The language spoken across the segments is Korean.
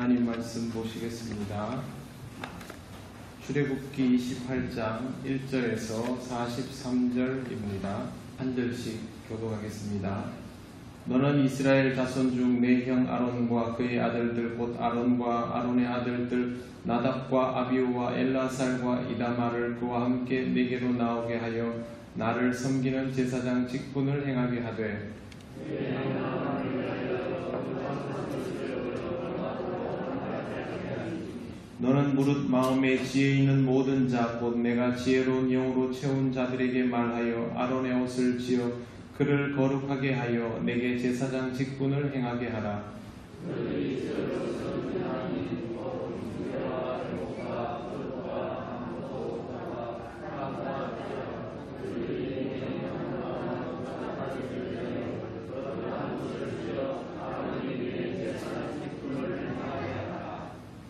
하나님 말씀 보시겠습니다. 출애굽기 28장 1절에서 43절입니다. 한 절씩 교독하겠습니다. 너는 이스라엘 자손 중 내 형 아론과 그의 아들들 곧 아론과 아론의 아들들 나답과 아비후와 엘라살과 이다마를 그와 함께 내게로 나오게 하여 나를 섬기는 제사장 직분을 행하게 하되 너는 무릇 마음에 지혜 있는 모든 자 곧 내가 지혜로운 영으로 채운 자들에게 말하여 아론의 옷을 지어 그를 거룩하게 하여 내게 제사장 직분을 행하게 하라.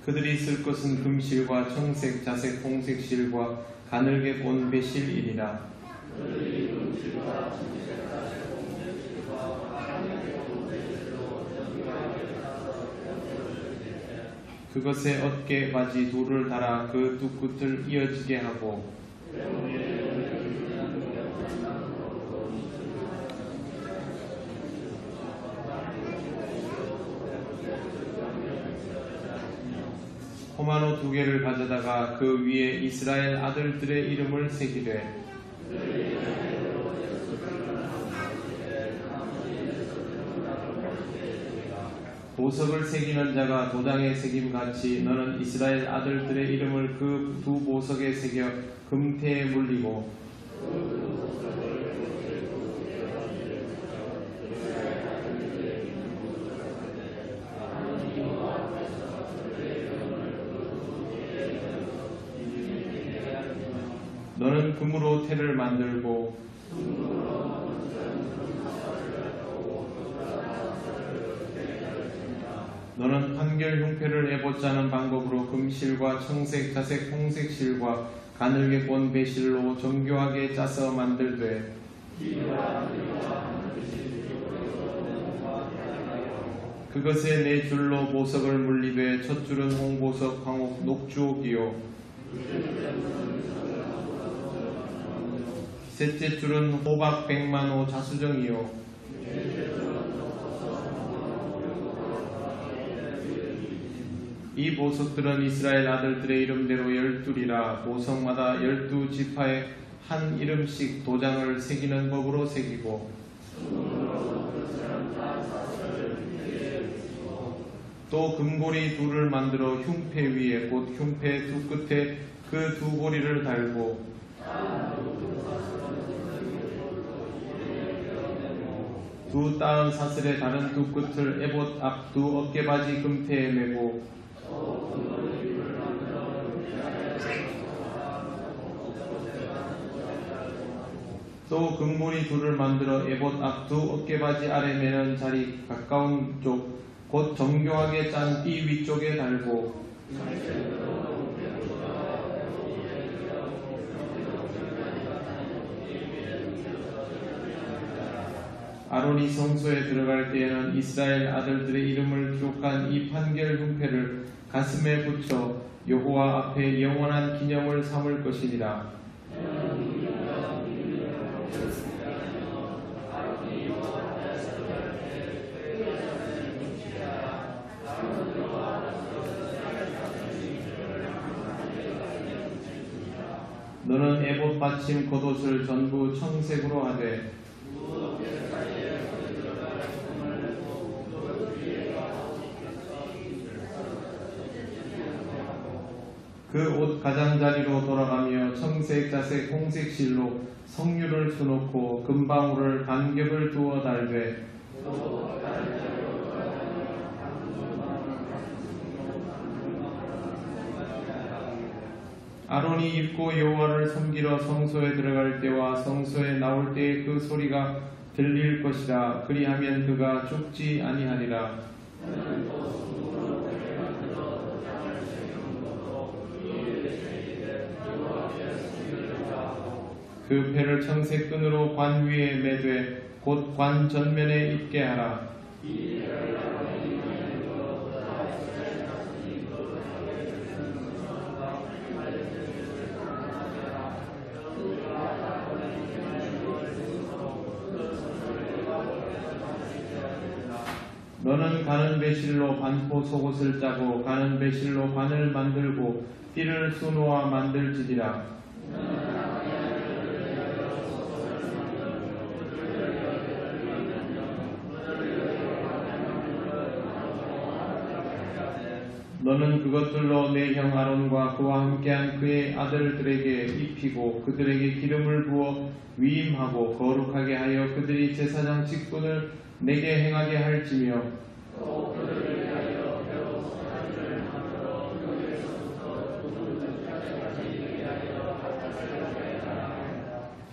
그들이 쓸 것은 금실과 청색, 자색, 홍색 실과 가늘게 본 배실이니라. 그것에 어깨 바지 둘을 달아 그 두 끝을 이어지게 하고 호마노 2개를 가져다가 그 위에 이스라엘 아들들의 이름을 새기되 보석을 새기는 자가 도장에 새김같이 너는 이스라엘 아들들의 이름을 그 두 보석에 새겨 금태에 물리고 너는 금으로 태를 만들고 너는 판결 흉패를 에봇자는 방법으로 금실과 청색, 자색, 홍색 실과 가늘게 본 배실로 정교하게 짜서 만들되 그것에 네 줄로 보석을 물리되 첫 줄은 홍보석, 황옥, 녹주옥이요 셋째 줄은 호박, 백만호, 자수정이요 이 보석들은 이스라엘 아들들의 이름대로 12이라 보석마다 12지파에 한 이름씩 도장을 새기는 법으로 새기고 또 금고리 둘을 만들어 흉패 위에 곧 흉패 두 끝에 그 두 고리를 달고 두 따은 사슬의 다른 두 끝을 에봇 앞 두 어깨바지 금태에 매고 또 금고리 둘을 만들어 에봇 앞 두 어깨바지 아래 매는 자리 가까운 쪽 곧 정교하게 짠 띠 위쪽에 달고 아론이 성소에 들어갈 때에는 이스라엘 아들들의 이름을 기록한 이 판결 흉패를 가슴에 붙여 여호와 앞에 영원한 기념을 삼을 것이니라. 너는 에봇 받침 겉옷을 전부 청색으로 하되 그 옷 가장자리로 돌아가며 청색, 자색, 홍색 실로 석류를 수놓고 금방울을 반겹을 두어 달되 아론이 입고 여호와를 섬기러 성소에 들어갈 때와 성소에 나올 때의 그 소리가 들릴 것이라. 그리하면 그가 죽지 아니하리라. 그 패를 청색 끈으로 관 위에 매되 곧 관 전면에 있게 하라. 너는 가는 배실로 반포 속옷을 짜고 가는 배실로 관을 만들고 띠를 수놓아 만들지니라. 너는 그것들로 내 형 아론과 그와 함께한 그의 아들들에게 입히고 그들에게 기름을 부어 위임하고 거룩하게 하여 그들이 제사장 직분을 내게 행하게 할지며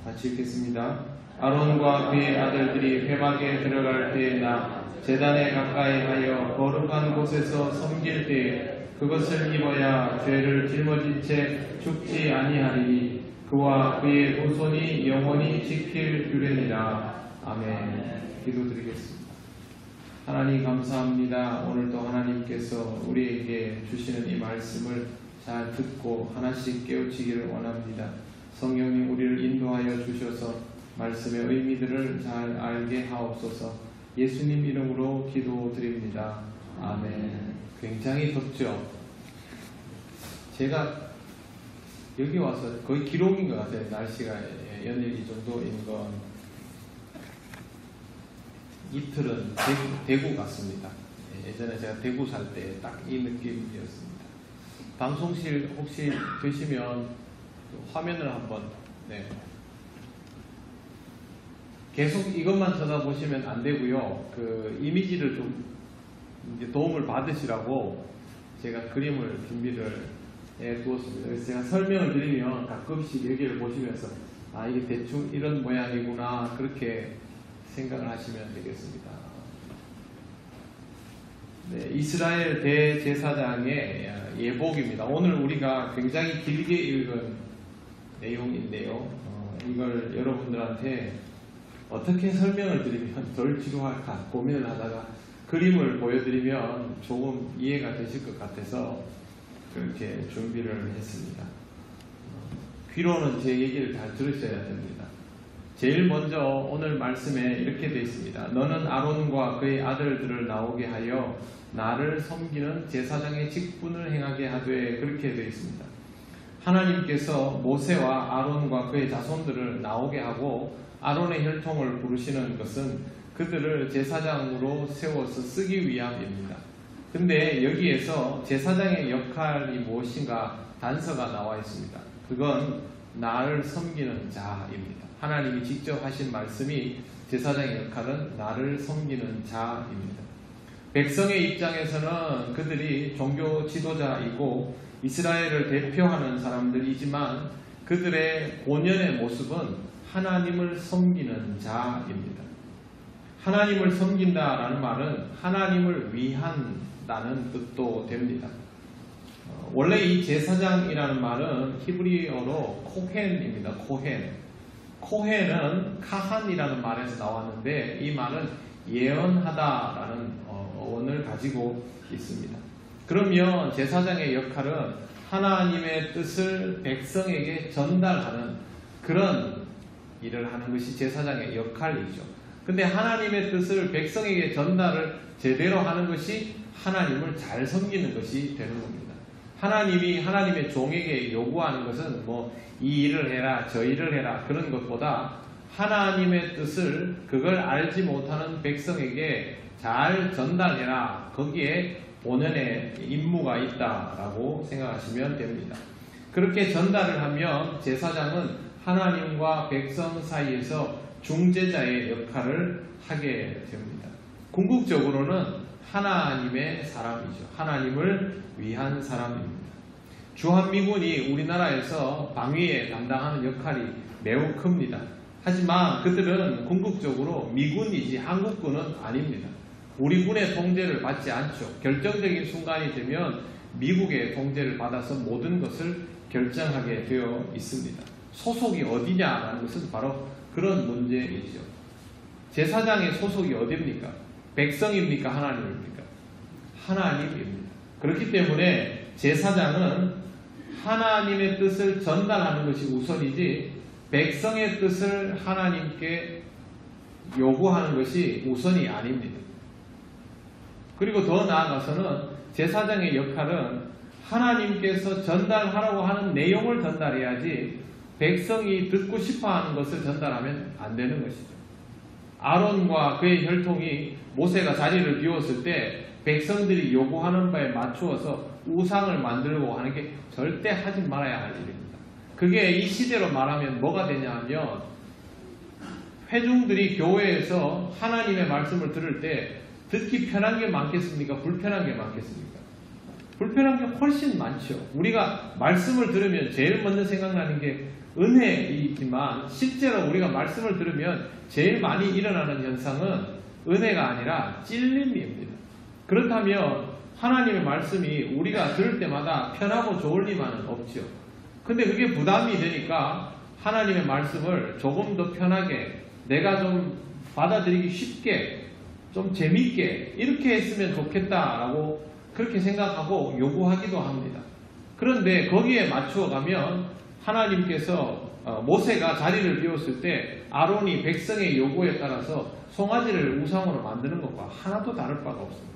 같이 읽겠습니다. 아론과 그의 아들들이 회막에 들어갈 때나 제단에 가까이 하여 거룩한 곳에서 섬길 때에 그것을 입어야 죄를 짊어진 채 죽지 아니하리니 그와 그의 후손이 영원히 지킬 규례니라. 아멘. 기도드리겠습니다. 하나님 감사합니다. 오늘도 하나님께서 우리에게 주시는 이 말씀을 잘 듣고 하나씩 깨우치기를 원합니다. 성령님 우리를 인도하여 주셔서 말씀의 의미들을 잘 알게 하옵소서. 예수님 이름으로 기도드립니다. 아멘. 굉장히 덥죠? 제가 여기 와서 거의 기록인 것 같아요. 날씨가 연일 이 정도인 건. 이틀은 대구 갔습니다. 예전에 제가 대구 살 때 딱 이 느낌이었습니다. 방송실 혹시 되시면 화면을 한번 계속 이것만 쳐다보시면 안 되고요. 그 이미지를 좀 이제 도움을 받으시라고 제가 그림을 준비를 해 두었습니다. 그래서 제가 설명을 드리면 가끔씩 여기를 보시면서 아 이게 대충 이런 모양이구나 그렇게 생각을 하시면 되겠습니다. 네, 이스라엘 대제사장의 예복입니다. 오늘 우리가 굉장히 길게 읽은 내용인데요. 이걸 여러분들한테 어떻게 설명을 드리면 덜 지루할까 고민을 하다가 그림을 보여드리면 조금 이해가 되실 것 같아서 그렇게 준비를 했습니다. 귀로는 제 얘기를 잘 들으셔야 됩니다. 제일 먼저 오늘 말씀에 이렇게 되어 있습니다. 너는 아론과 그의 아들들을 나오게 하여 나를 섬기는 제사장의 직분을 행하게 하되 그렇게 되어 있습니다. 하나님께서 모세와 아론과 그의 자손들을 나오게 하고 아론의 혈통을 부르시는 것은 그들을 제사장으로 세워서 쓰기 위함입니다. 근데 여기에서 제사장의 역할이 무엇인가 단서가 나와 있습니다. 그건 나를 섬기는 자입니다. 하나님이 직접 하신 말씀이 제사장의 역할은 나를 섬기는 자입니다. 백성의 입장에서는 그들이 종교 지도자이고 이스라엘을 대표하는 사람들이지만 그들의 본연의 모습은 하나님을 섬기는 자입니다. 하나님을 섬긴다라는 말은 하나님을 위한다는 뜻도 됩니다. 원래 이 제사장이라는 말은 히브리어로 코헨입니다. 코헨은 카한이라는 말에서 나왔는데 이 말은 예언하다라는 어원을 가지고 있습니다. 그러면 제사장의 역할은 하나님의 뜻을 백성에게 전달하는 그런 일을 하는 것이 제사장의 역할이죠. 근데 하나님의 뜻을 백성에게 전달을 제대로 하는 것이 하나님을 잘 섬기는 것이 되는 겁니다. 하나님이 하나님의 종에게 요구하는 것은 이 일을 해라 저 일을 해라 그런 것보다 하나님의 뜻을 그걸 알지 못하는 백성에게 잘 전달해라 거기에 본연의 임무가 있다라고 생각하시면 됩니다. 그렇게 전달을 하면 제사장은 하나님과 백성 사이에서 중재자의 역할을 하게 됩니다. 궁극적으로는 하나님의 사람이죠. 하나님을 위한 사람입니다. 주한미군이 우리나라에서 방위에 담당하는 역할이 매우 큽니다. 하지만 그들은 궁극적으로 미군이지 한국군은 아닙니다. 우리 군의 통제를 받지 않죠. 결정적인 순간이 되면 미국의 통제를 받아서 모든 것을 결정하게 되어 있습니다. 소속이 어디냐라는 것은 바로 그런 문제이죠. 제사장의 소속이 어디입니까? 백성입니까? 하나님입니까? 하나님입니다. 그렇기 때문에 제사장은 하나님의 뜻을 전달하는 것이 우선이지 백성의 뜻을 하나님께 요구하는 것이 우선이 아닙니다. 그리고 더 나아가서는 제사장의 역할은 하나님께서 전달하라고 하는 내용을 전달해야지 백성이 듣고 싶어하는 것을 전달하면 안 되는 것이죠. 아론과 그의 혈통이 모세가 자리를 비웠을 때 백성들이 요구하는 바에 맞추어서 우상을 만들고 하는 게 절대 하지 말아야 할 일입니다. 그게 이 시대로 말하면 뭐가 되냐면 회중들이 교회에서 하나님의 말씀을 들을 때 듣기 편한 게 많겠습니까? 불편한 게 많겠습니까? 불편한 게 훨씬 많죠. 우리가 말씀을 들으면 제일 먼저 생각나는 게 은혜이지만 실제로 우리가 말씀을 들으면 제일 많이 일어나는 현상은 은혜가 아니라 찔림입니다. 그렇다면 하나님의 말씀이 우리가 들을 때마다 편하고 좋을 리만은 없죠. 근데 그게 부담이 되니까 하나님의 말씀을 조금 더 편하게 내가 좀 받아들이기 쉽게 좀 재밌게 이렇게 했으면 좋겠다라고 그렇게 생각하고 요구하기도 합니다. 그런데 거기에 맞추어 가면 하나님께서 모세가 자리를 비웠을 때 아론이 백성의 요구에 따라서 송아지를 우상으로 만드는 것과 하나도 다를 바가 없습니다.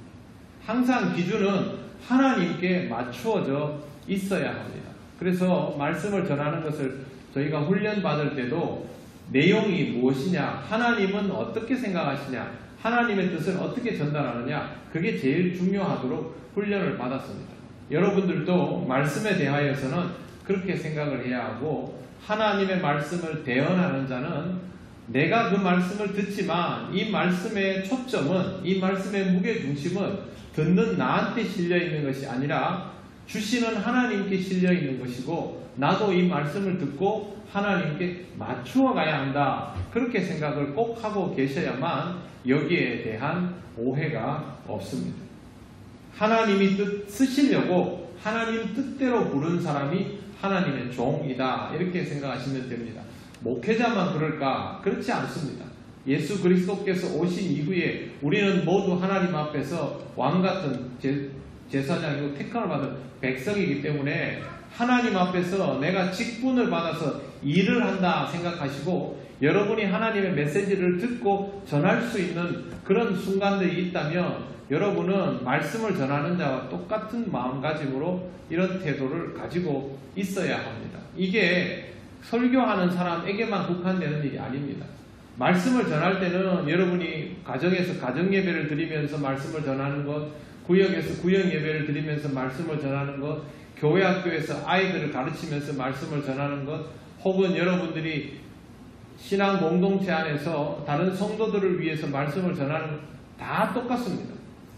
항상 기준은 하나님께 맞추어져 있어야 합니다. 그래서 말씀을 전하는 것을 저희가 훈련받을 때도 내용이 무엇이냐, 하나님은 어떻게 생각하시냐, 하나님의 뜻을 어떻게 전달하느냐, 그게 제일 중요하도록 훈련을 받았습니다. 여러분들도 말씀에 대하여서는 그렇게 생각을 해야 하고, 하나님의 말씀을 대언하는 자는 내가 그 말씀을 듣지만 이 말씀의 초점은, 이 말씀의 무게중심은 듣는 나한테 실려 있는 것이 아니라 주시는 하나님께 실려 있는 것이고, 나도 이 말씀을 듣고 하나님께 맞추어 가야 한다. 그렇게 생각을 꼭 하고 계셔야만 여기에 대한 오해가 없습니다. 하나님이 뜻 쓰시려고 하나님 뜻대로 부른 사람이 하나님의 종이다. 이렇게 생각하시면 됩니다. 목회자만 그럴까? 그렇지 않습니다. 예수 그리스도께서 오신 이후에 우리는 모두 하나님 앞에서 왕같은 제사장이고 택함을 받은 백성이기 때문에 하나님 앞에서 내가 직분을 받아서 일을 한다 생각하시고, 여러분이 하나님의 메시지를 듣고 전할 수 있는 그런 순간들이 있다면 여러분은 말씀을 전하는 자와 똑같은 마음가짐으로 이런 태도를 가지고 있어야 합니다. 이게 설교하는 사람에게만 국한되는 일이 아닙니다. 말씀을 전할 때는 여러분이 가정에서 가정예배를 드리면서 말씀을 전하는 것, 구역에서 구역예배를 드리면서 말씀을 전하는 것, 교회 학교에서 아이들을 가르치면서 말씀을 전하는 것, 혹은 여러분들이 신앙 공동체 안에서 다른 성도들을 위해서 말씀을 전하는 것, 다 똑같습니다.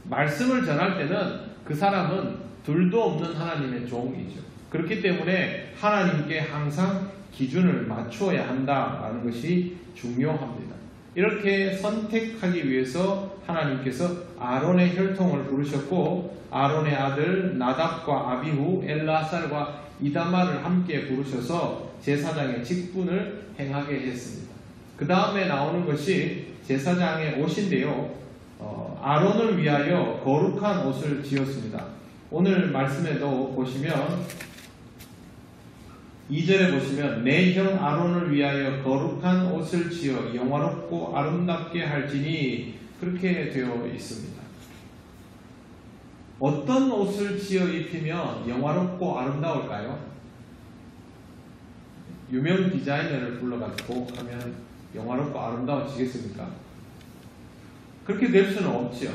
말씀을 전할 때는 그 사람은 둘도 없는 하나님의 종이죠. 그렇기 때문에 하나님께 항상 기준을 맞추어야 한다는 것이 중요합니다. 이렇게 선택하기 위해서 하나님께서 아론의 혈통을 부르셨고, 아론의 아들 나답과 아비후, 엘라살과 이다말을 함께 부르셔서 제사장의 직분을 행하게 했습니다. 그 다음에 나오는 것이 제사장의 옷인데요. 아론을 위하여 거룩한 옷을 지었습니다. 오늘 말씀에도 보시면 2절에 보시면 내 형 아론을 위하여 거룩한 옷을 지어 영화롭고 아름답게 할지니, 그렇게 되어 있습니다. 어떤 옷을 지어 입히면 영화롭고 아름다울까요? 유명 디자이너를 불러가지고 하면 영화롭고 아름다워지겠습니까? 그렇게 될 수는 없죠.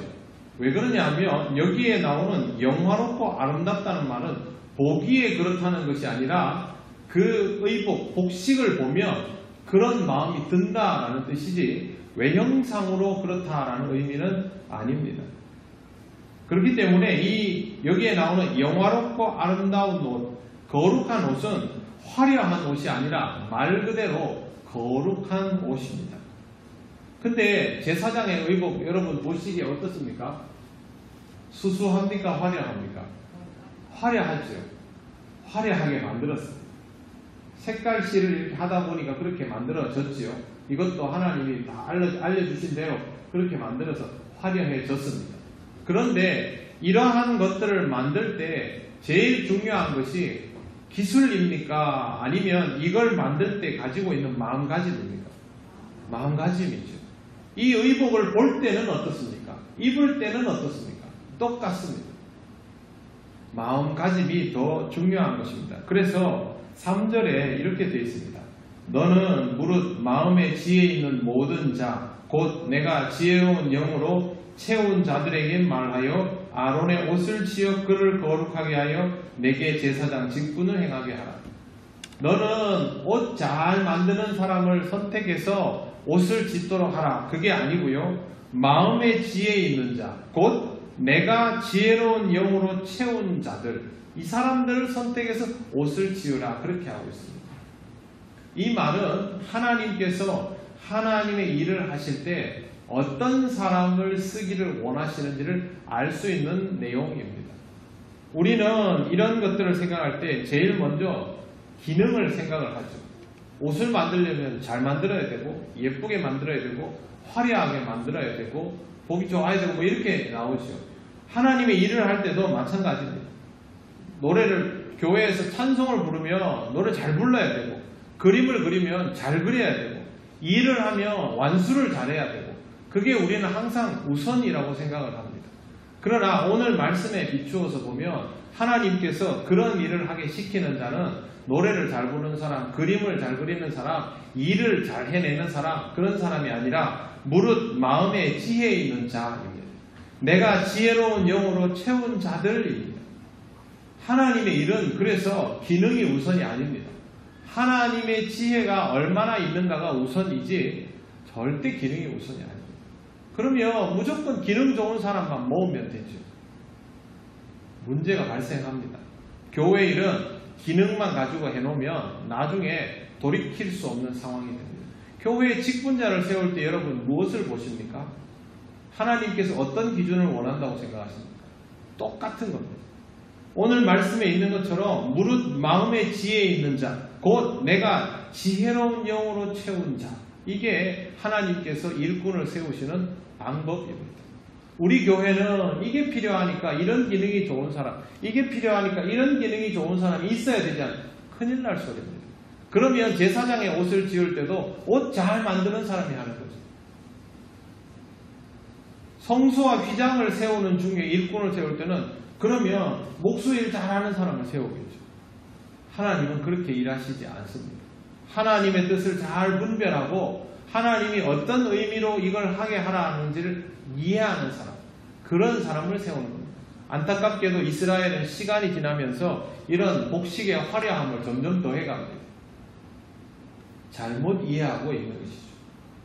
왜 그러냐면 여기에 나오는 영화롭고 아름답다는 말은 보기에 그렇다는 것이 아니라 그 의복, 복식을 보면 그런 마음이 든다라는 뜻이지 외형상으로 그렇다라는 의미는 아닙니다. 그렇기 때문에 여기에 나오는 영화롭고 아름다운 옷, 거룩한 옷은 화려한 옷이 아니라 말 그대로 거룩한 옷입니다. 근데 제사장의 의복 여러분 보시기에 어떻습니까? 수수합니까? 화려합니까? 화려하죠. 화려하게 만들었습니다. 색깔실을 이렇게 하다 보니까 그렇게 만들어졌지요. 이것도 하나님이 다 알려주신 대로 그렇게 만들어서 화려해졌습니다. 그런데 이러한 것들을 만들 때 제일 중요한 것이 기술입니까? 아니면 이걸 만들 때 가지고 있는 마음가짐입니까? 마음가짐이죠. 이 의복을 볼 때는 어떻습니까? 입을 때는 어떻습니까? 똑같습니다. 마음가짐이 더 중요한 것입니다. 그래서 3절에 이렇게 되어 있습니다. 너는 무릇 마음의 지혜 있는 모든 자, 곧 내가 지혜로운 영으로 채운 자들에게 말하여 아론의 옷을 지어 그를 거룩하게 하여 내게 제사장 직분을 행하게 하라. 너는 옷 잘 만드는 사람을 선택해서 옷을 짓도록 하라. 그게 아니고요. 마음의 지혜 있는 자, 곧 내가 지혜로운 영으로 채운 자들, 이 사람들을 선택해서 옷을 지으라. 그렇게 하고 있습니다. 이 말은 하나님께서 하나님의 일을 하실 때 어떤 사람을 쓰기를 원하시는지를 알 수 있는 내용입니다. 우리는 이런 것들을 생각할 때 제일 먼저 기능을 생각을 하죠. 옷을 만들려면 잘 만들어야 되고 예쁘게 만들어야 되고 화려하게 만들어야 되고 보기 좋아야 되고 뭐 이렇게 나오죠. 하나님의 일을 할 때도 마찬가지입니다. 노래를 교회에서 찬송을 부르면 노래 잘 불러야 되고 그림을 그리면 잘 그려야 되고 일을 하면 완수를 잘해야 되고 그게 우리는 항상 우선이라고 생각을 합니다. 그러나 오늘 말씀에 비추어서 보면 하나님께서 그런 일을 하게 시키는 자는 노래를 잘 부르는 사람, 그림을 잘 그리는 사람, 일을 잘 해내는 사람, 그런 사람이 아니라 무릇 마음에 지혜 있는 자입니다. 내가 지혜로운 영으로 채운 자들입니다. 하나님의 일은 그래서 기능이 우선이 아닙니다. 하나님의 지혜가 얼마나 있는가가 우선이지 절대 기능이 우선이 아닙니다. 그러면 무조건 기능 좋은 사람만 모으면 되죠. 문제가 발생합니다. 교회 일은 기능만 가지고 해놓으면 나중에 돌이킬 수 없는 상황이 됩니다. 교회에 직분자를 세울 때 여러분 무엇을 보십니까? 하나님께서 어떤 기준을 원한다고 생각하십니까? 똑같은 겁니다. 오늘 말씀에 있는 것처럼 무릇 마음의 지혜 있는 자, 곧 내가 지혜로운 영으로 채운 자, 이게 하나님께서 일꾼을 세우시는 방법입니다. 우리 교회는 이게 필요하니까 이런 기능이 좋은 사람, 이게 필요하니까 이런 기능이 좋은 사람이 있어야 되지 않나? 큰일 날 소리입니다. 그러면 제사장의 옷을 지을 때도 옷 잘 만드는 사람이 하는 거죠. 성수와 휘장을 세우는 중에 일꾼을 세울 때는 그러면 목수일 잘하는 사람을 세우겠죠. 하나님은 그렇게 일하시지 않습니다. 하나님의 뜻을 잘 분별하고 하나님이 어떤 의미로 이걸 하게 하라는지를 이해하는 사람, 그런 사람을 세우는 겁니다. 안타깝게도 이스라엘은 시간이 지나면서 이런 복식의 화려함을 점점 더해갑니다. 잘못 이해하고 있는 것이죠.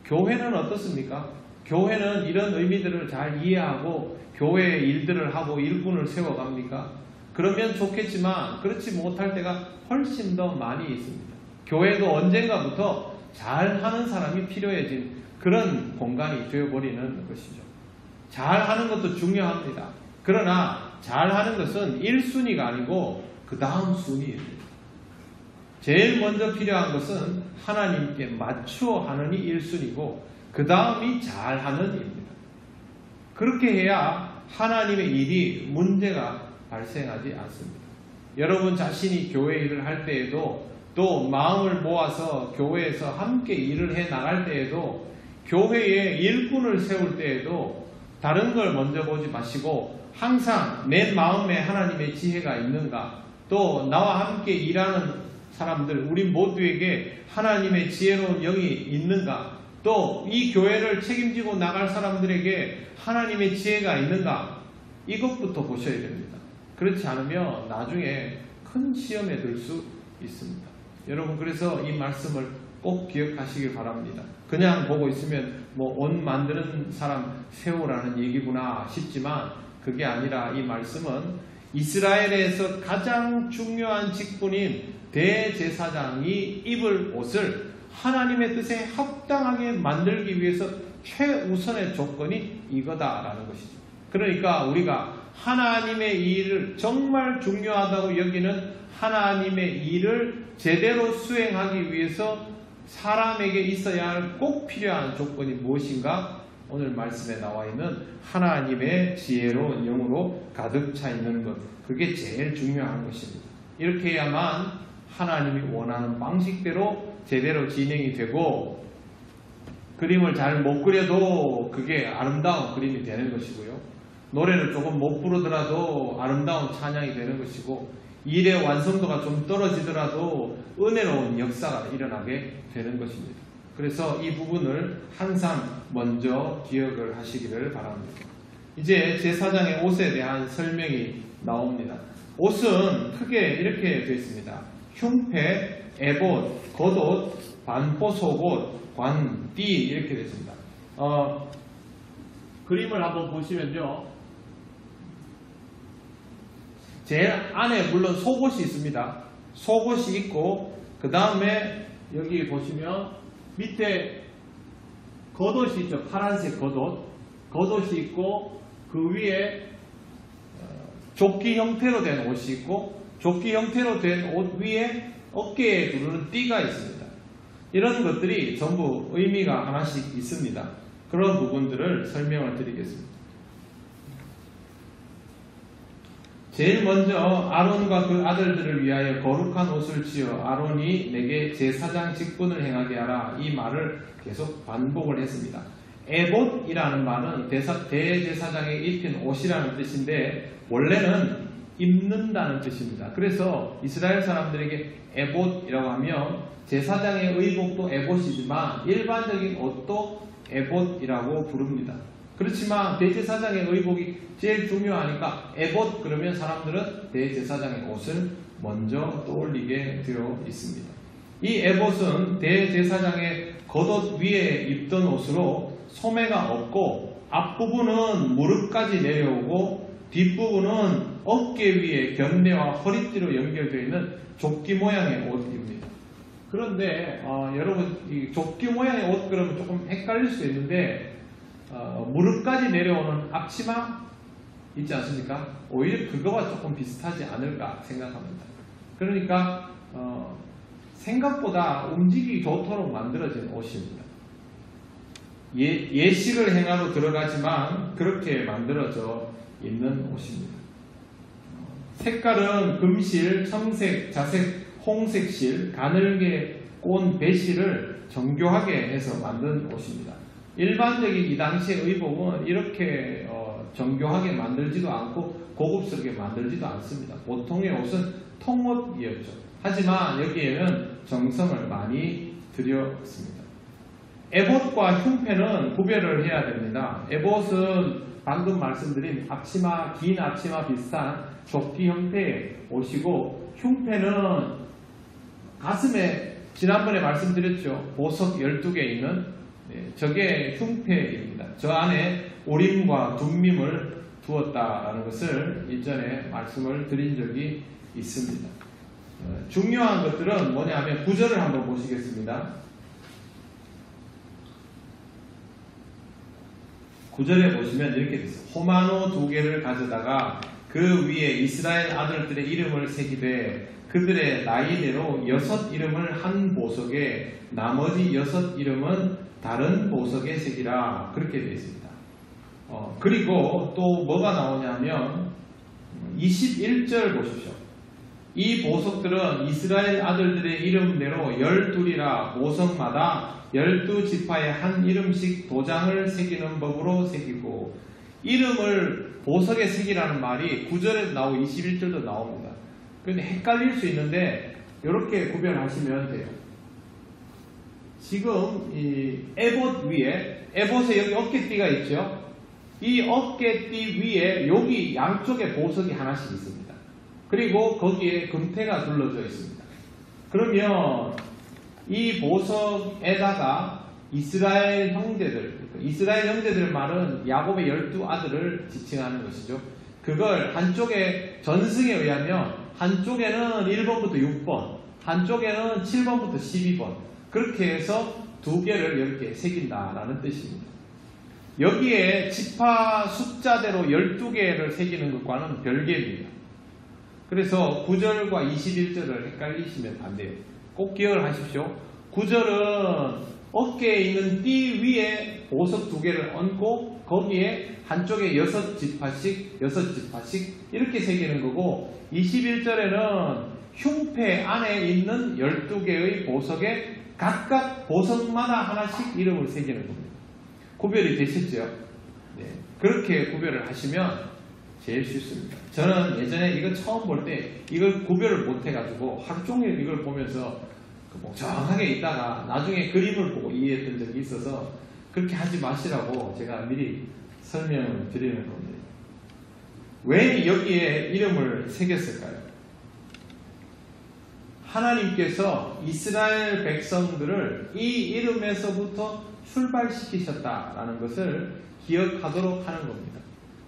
교회는 어떻습니까? 교회는 이런 의미들을 잘 이해하고 교회의 일들을 하고 일꾼을 세워갑니까? 그러면 좋겠지만 그렇지 못할 때가 훨씬 더 많이 있습니다. 교회도 언젠가부터 잘하는 사람이 필요해진 그런 공간이 되어버리는 것이죠. 잘하는 것도 중요합니다. 그러나 잘하는 것은 1순위가 아니고 그 다음 순위입니다. 제일 먼저 필요한 것은 하나님께 맞추어 하는이 1순위고 그 다음이 잘하는 일입니다. 그렇게 해야 하나님의 일이 문제가 발생하지 않습니다. 여러분 자신이 교회 일을 할 때에도 또 마음을 모아서 교회에서 함께 일을 해 나갈 때에도 교회에 일꾼을 세울 때에도 다른 걸 먼저 보지 마시고 항상 내 마음에 하나님의 지혜가 있는가, 또 나와 함께 일하는 사람들 우리 모두에게 하나님의 지혜로운 영이 있는가, 또 이 교회를 책임지고 나갈 사람들에게 하나님의 지혜가 있는가, 이것부터 보셔야 됩니다. 그렇지 않으면 나중에 큰 시험에 들 수 있습니다. 여러분 그래서 이 말씀을 꼭 기억하시길 바랍니다. 그냥 보고 있으면 뭐 옷 만드는 사람 세우라는 얘기구나 싶지만 그게 아니라 이 말씀은 이스라엘에서 가장 중요한 직분인 대제사장이 입을 옷을 하나님의 뜻에 합당하게 만들기 위해서 최우선의 조건이 이거다라는 것이죠. 그러니까 우리가 하나님의 일을 정말 중요하다고 여기는 하나님의 일을 제대로 수행하기 위해서 사람에게 있어야 할 꼭 필요한 조건이 무엇인가? 오늘 말씀에 나와 있는 하나님의 지혜로운 영으로 가득 차 있는 것, 그게 제일 중요한 것입니다. 이렇게 해야만 하나님이 원하는 방식대로 제대로 진행이 되고 그림을 잘 못 그려도 그게 아름다운 그림이 되는 것이고요. 노래를 조금 못 부르더라도 아름다운 찬양이 되는 것이고, 일의 완성도가 좀 떨어지더라도 은혜로운 역사가 일어나게 되는 것입니다. 그래서 이 부분을 항상 먼저 기억을 하시기를 바랍니다. 이제 제사장의 옷에 대한 설명이 나옵니다. 옷은 크게 이렇게 되어 있습니다. 흉패, 에봇, 겉옷, 반포 속옷, 관, 띠 이렇게 되어 있습니다. 그림을 한번 보시면요. 제일 안에 물론 속옷이 있습니다. 속옷이 있고 그 다음에 여기 보시면 밑에 겉옷이 있죠. 파란색 겉옷. 겉옷이 있고 그 위에 조끼 형태로 된 옷이 있고 조끼 형태로 된 옷 위에 어깨에 두르는 띠가 있습니다. 이런 것들이 전부 의미가 하나씩 있습니다. 그런 부분들을 설명을 드리겠습니다. 제일 먼저 아론과 그 아들들을 위하여 거룩한 옷을 지어 아론이 내게 제사장 직분을 행하게 하라. 이 말을 계속 반복을 했습니다. 에봇이라는 말은 대제사장에 입힌 옷이라는 뜻인데 원래는 입는다는 뜻입니다. 그래서 이스라엘 사람들에게 에봇이라고 하면 제사장의 의복도 에봇이지만 일반적인 옷도 에봇이라고 부릅니다. 그렇지만 대제사장의 의복이 제일 중요하니까 에봇 그러면 사람들은 대제사장의 옷을 먼저 떠올리게 되어 있습니다. 이 에봇은 대제사장의 겉옷 위에 입던 옷으로 소매가 없고 앞부분은 무릎까지 내려오고 뒷부분은 어깨 위에 견내와 허리띠로 연결되어 있는 조끼 모양의 옷입니다. 그런데 여러분 이 조끼 모양의 옷 그러면 조금 헷갈릴 수 있는데 무릎까지 내려오는 앞치마 있지 않습니까? 오히려 그거와 조금 비슷하지 않을까 생각합니다. 그러니까 생각보다 움직이기 좋도록 만들어진 옷입니다. 예식을 행하러 들어가지만 그렇게 만들어져 있는 옷입니다. 색깔은 금실, 청색, 자색, 홍색실, 가늘게 꼰 배실을 정교하게 해서 만든 옷입니다. 일반적인 이 당시의 의복은 이렇게 정교하게 만들지도 않고 고급스럽게 만들지도 않습니다. 보통의 옷은 통옷이었죠. 하지만 여기에는 정성을 많이 들였습니다. 에봇과 흉패는 구별을 해야 됩니다. 에봇은 방금 말씀드린 앞치마, 긴 앞치마 비슷한 조끼 형태의 옷이고 흉패는 가슴에 지난번에 말씀드렸죠. 보석 12개 있는 저게 흉패입니다. 저 안에 우림과 둠밈을 두었다라는 것을 이전에 말씀을 드린 적이 있습니다. 중요한 것들은 뭐냐면 구절을 한번 보시겠습니다. 구절에 보시면 이렇게 되어 있어요. 호마노 2개를 가져다가 그 위에 이스라엘 아들들의 이름을 새기되 그들의 나이대로 6 이름을 한 보석에 나머지 6 이름은 다른 보석에 새기라. 그렇게 되어 있습니다. 그리고 또 뭐가 나오냐면 21절 보십시오. 이 보석들은 이스라엘 아들들의 이름대로 12이라 보석마다 12지파에 한 이름씩 도장을 새기는 법으로 새기고 이름을 보석에 새기라는 말이 9절에도 나오고 21절도 나옵니다. 그런데 헷갈릴 수 있는데 이렇게 구별하시면 돼요. 지금 이 에봇 위에 에봇에 여기 어깨띠가 있죠. 이 어깨띠 위에 여기 양쪽에 보석이 하나씩 있습니다. 그리고 거기에 금태가 둘러져 있습니다. 그러면 이 보석에다가 이스라엘 형제들 말은 야곱의 12아들을 지칭하는 것이죠. 그걸 한쪽에 전승에 의하면 한쪽에는 1번부터 6번, 한쪽에는 7번부터 12번 그렇게 해서 2개를 이렇게 새긴다라는 뜻입니다. 여기에 지파 숫자대로 12개를 새기는 것과는 별개입니다. 그래서 9절과 21절을 헷갈리시면 안 돼요. 꼭 기억을 하십시오. 9절은 어깨에 있는 띠 위에 보석 2개를 얹고 거기에 한쪽에 6지파씩 이렇게 새기는 거고 21절에는 흉패 안에 있는 12개의 보석에 각각 보석마다 하나씩 이름을 새기는 겁니다. 구별이 되셨죠? 네, 그렇게 구별을 하시면 제일 쉽습니다. 저는 예전에 이거 처음 볼 때 이걸 구별을 못 해가지고 하루 종일 이걸 보면서 멍청하게 있다가 나중에 그림을 보고 이해했던 적이 있어서 그렇게 하지 마시라고 제가 미리 설명을 드리는 겁니다. 왜 여기에 이름을 새겼을까요? 하나님께서 이스라엘 백성들을 이 이름에서부터 출발시키셨다라는 것을 기억하도록 하는 겁니다.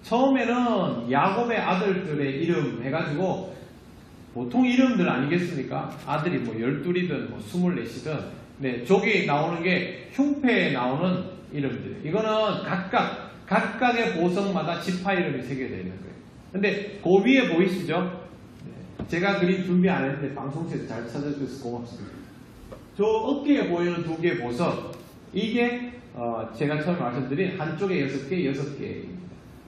처음에는 야곱의 아들들의 이름 해가지고 보통 이름들 아니겠습니까? 아들이 뭐 12이든 뭐 24이든 네, 저기 나오는 게 흉패에 나오는 이름들. 이거는 각각의 보석마다 지파 이름이 새겨져 있는 거예요. 근데 그 위에 보이시죠? 네, 제가 그림 준비 안 했는데 방송실에서 잘 찾아주셔서 고맙습니다. 저 어깨에 보이는 두 개의 보석, 이게 제가 처음에 말씀드린 한쪽에 6개, 6개입니다.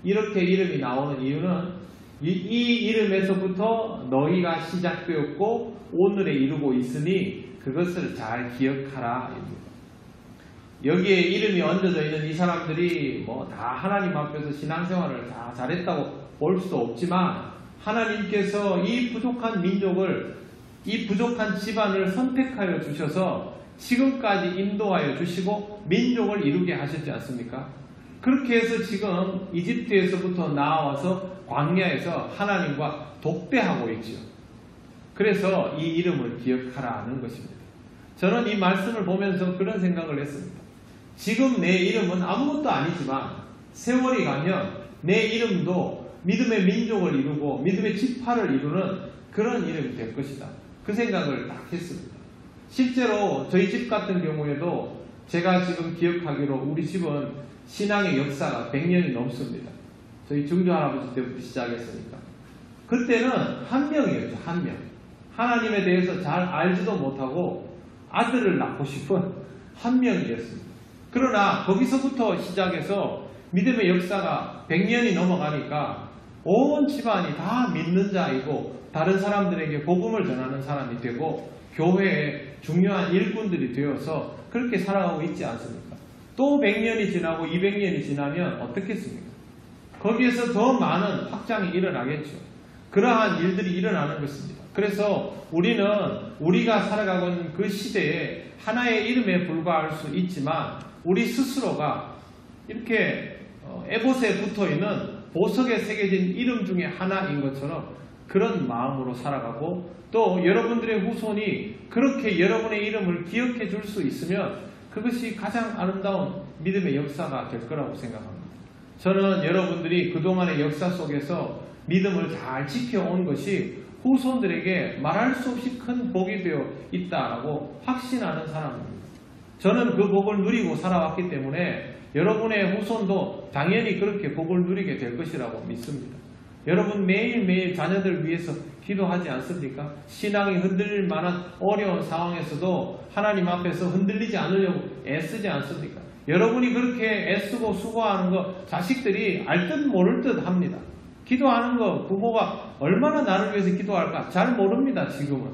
이렇게 이름이 나오는 이유는 이 이름에서부터 너희가 시작되었고 오늘에 이루고 있으니 그것을 잘 기억하라. 여기에 이름이 얹어져 있는 이 사람들이 뭐 다 하나님 앞에서 신앙생활을 다 잘했다고 볼 수도 없지만 하나님께서 이 부족한 민족을, 이 부족한 집안을 선택하여 주셔서 지금까지 인도하여 주시고 민족을 이루게 하셨지 않습니까? 그렇게 해서 지금 이집트에서부터 나와서 광야에서 하나님과 독대하고 있죠. 그래서 이 이름을 기억하라는 것입니다. 저는 이 말씀을 보면서 그런 생각을 했습니다. 지금 내 이름은 아무것도 아니지만 세월이 가면 내 이름도 믿음의 민족을 이루고 믿음의 지파를 이루는 그런 이름이 될 것이다. 그 생각을 딱 했습니다. 실제로 저희 집 같은 경우에도 제가 지금 기억하기로 우리 집은 신앙의 역사가 100년이 넘습니다. 저희 증조할아버지 때부터 시작했으니까. 그때는 한 명이었죠. 한 명. 하나님에 대해서 잘 알지도 못하고 아들을 낳고 싶은 한 명이었습니다. 그러나 거기서부터 시작해서 믿음의 역사가 100년이 넘어가니까 온 집안이 다 믿는 자이고 다른 사람들에게 복음을 전하는 사람이 되고 교회에 중요한 일꾼들이 되어서 그렇게 살아가고 있지 않습니까? 또 100년이 지나고 200년이 지나면 어떻겠습니까? 거기에서 더 많은 확장이 일어나겠죠. 그러한 일들이 일어나는 것입니다. 그래서 우리는 우리가 살아가고 있는 그 시대에 하나의 이름에 불과할 수 있지만 우리 스스로가 이렇게 에봇에 붙어있는 보석에 새겨진 이름 중에 하나인 것처럼 그런 마음으로 살아가고 또 여러분들의 후손이 그렇게 여러분의 이름을 기억해 줄 수 있으면 그것이 가장 아름다운 믿음의 역사가 될 거라고 생각합니다. 저는 여러분들이 그동안의 역사 속에서 믿음을 잘 지켜온 것이 후손들에게 말할 수 없이 큰 복이 되어 있다라고 확신하는 사람입니다. 저는 그 복을 누리고 살아왔기 때문에 여러분의 후손도 당연히 그렇게 복을 누리게 될 것이라고 믿습니다. 여러분 매일매일 자녀들 위해서 기도하지 않습니까? 신앙이 흔들릴 만한 어려운 상황에서도 하나님 앞에서 흔들리지 않으려고 애쓰지 않습니까? 여러분이 그렇게 애쓰고 수고하는 거 자식들이 알 듯 모를 듯 합니다. 기도하는 거 부모가 얼마나 나를 위해서 기도할까 잘 모릅니다. 지금은.